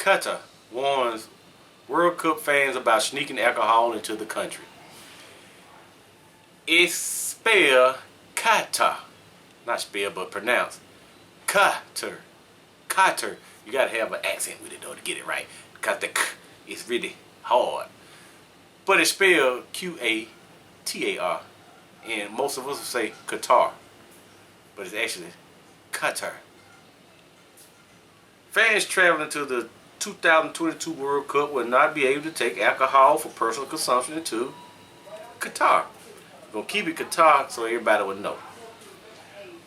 Qatar warns World Cup fans about sneaking alcohol into the country. It's spelled Qatar. Not spelled, but pronounced Qatar. Qatar. You gotta have an accent with it though to get it right, because the K is really hard. But it's spelled Qatar, and most of us will say Qatar, but it's actually Qatar. Fans traveling to the 2022 World Cup will not be able to take alcohol for personal consumption into Qatar. We're gonna keep it Qatar so everybody will know.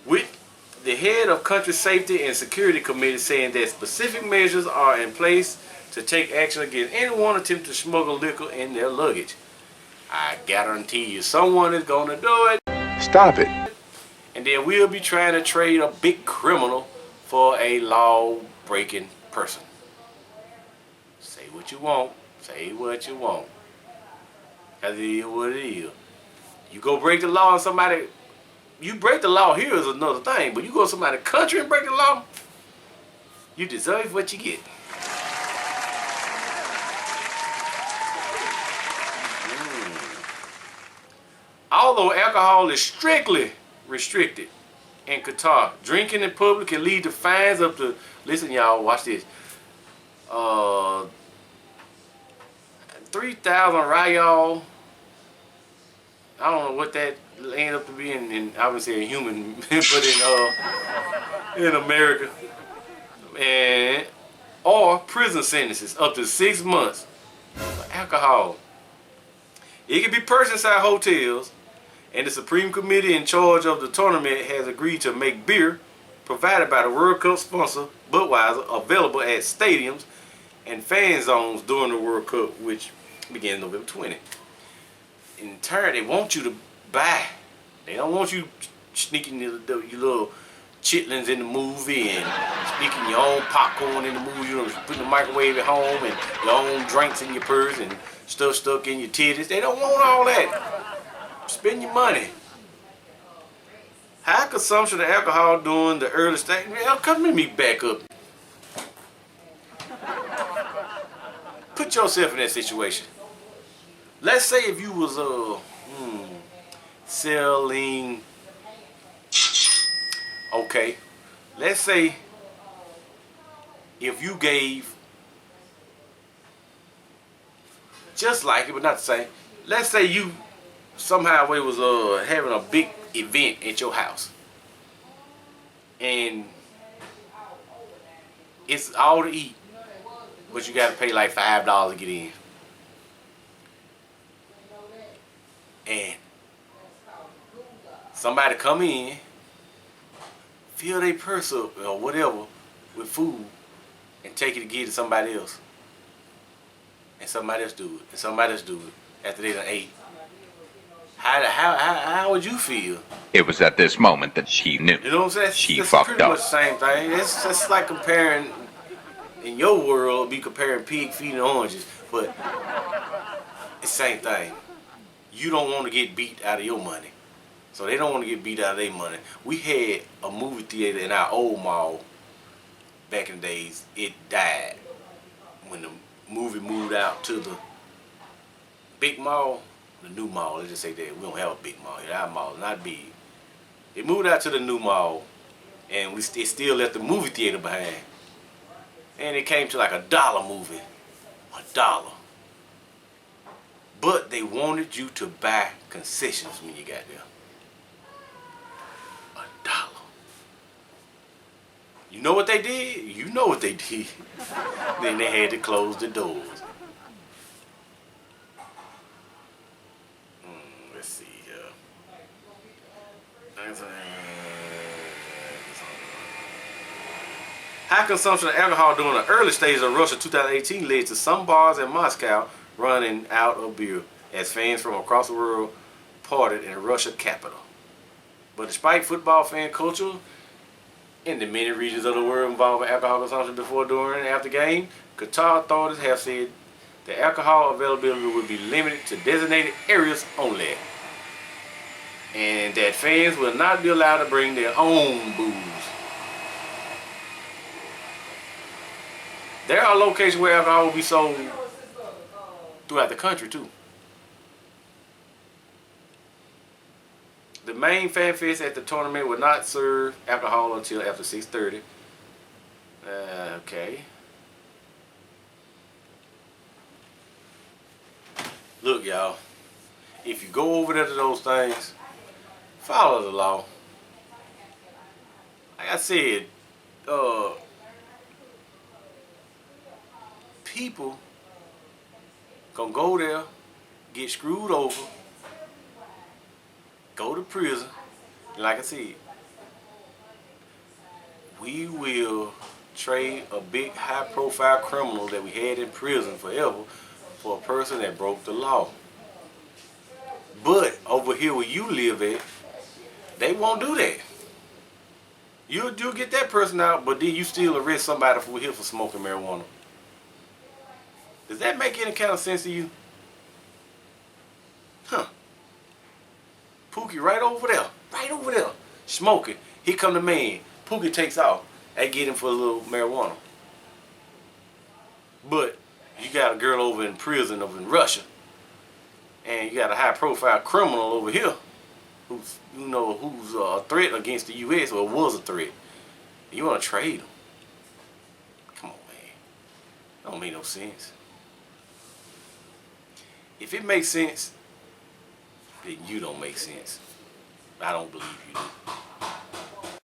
With the head of Country Safety and Security Committee saying that specific measures are in place to take action against anyone attempting to smuggle liquor in their luggage. I guarantee you someone is gonna do it. Stop it. And then we'll be trying to trade a big criminal for a law-breaking person. Say what you want. Say what you want. Because it is what it is. You go break the law and somebody... You break the law here is another thing, but you go to somebody's country and break the law, you deserve what you get. Although alcohol is strictly restricted in Qatar, drinking in public can lead to fines up to, listen y'all, watch this, 3,000 riyal. I don't know what that end up to be in obviously a human, but in America, and or prison sentences up to 6 months for alcohol. It can be purchased inside hotels, and the Supreme Committee in charge of the tournament has agreed to make beer provided by the World Cup sponsor Budweiser available at stadiums and fan zones during the World Cup, which begins November 20. In turn, they want you to buy. They don't want you sneaking your little chitlins in the movie and sneaking your own popcorn in the movie. You know, putting the microwave at home and your own drinks in your purse and stuff stuck in your titties. They don't want all that. Spend your money. High consumption of alcohol during the early stage. Man, come with me back up. Put yourself in that situation. Let's say if you was selling, okay, let's say if you gave, just like it but not the same, let's say you somehow we was having a big event at your house and it's all to eat, but you gotta pay like $5 to get in. And somebody come in, fill their purse up or whatever with food and take it to give to somebody else. And somebody else do it. And somebody else do it after they done ate. How would you feel? It was at this moment that she knew. You know what I'm saying? She that's fucked pretty up. Much the same thing. It's just like comparing, in your world, be comparing pig feet and oranges. But it's the same thing. You don't want to get beat out of your money. So they don't want to get beat out of their money. We had a movie theater in our old mall back in the days. It died when the movie moved out to the big mall, the new mall. Let's just say that we don't have a big mall here. Our mall is not big. It moved out to the new mall, and it still left the movie theater behind. And it came to like $1 movie. $1. But they wanted you to buy concessions when you got there. $1. You know what they did? You know what they did. Then they had to close the doors. Let's see here. High consumption of alcohol during the early stages of Russia 2018 led to some bars in Moscow running out of beer as fans from across the world partied in Russia's capital. But despite football fan culture in the many regions of the world involving alcohol consumption before, during, and after game, Qatar authorities have said the alcohol availability will be limited to designated areas only, and that fans will not be allowed to bring their own booze. There are locations where alcohol will be sold throughout the country too. The main fan fest at the tournament will not serve alcohol until after 6:30. Okay. Look, y'all. If you go over there to those things, follow the law. Like I said, people gonna go there, get screwed over, go to prison. Like I said, we will trade a big high-profile criminal that we had in prison forever for a person that broke the law. But over here where you live at, they won't do that. You'll get that person out, but then you still arrest somebody for smoking marijuana. Does that make any kind of sense to you? Huh. Pookie right over there, smoking. Here come the man. Pookie takes off. They get him for a little marijuana. But you got a girl over in prison over in Russia, and you got a high-profile criminal over here who's a threat against the U.S. or was a threat. You want to trade him? Come on, man. Don't make no sense. If it makes sense, then you don't make sense. I don't believe you do.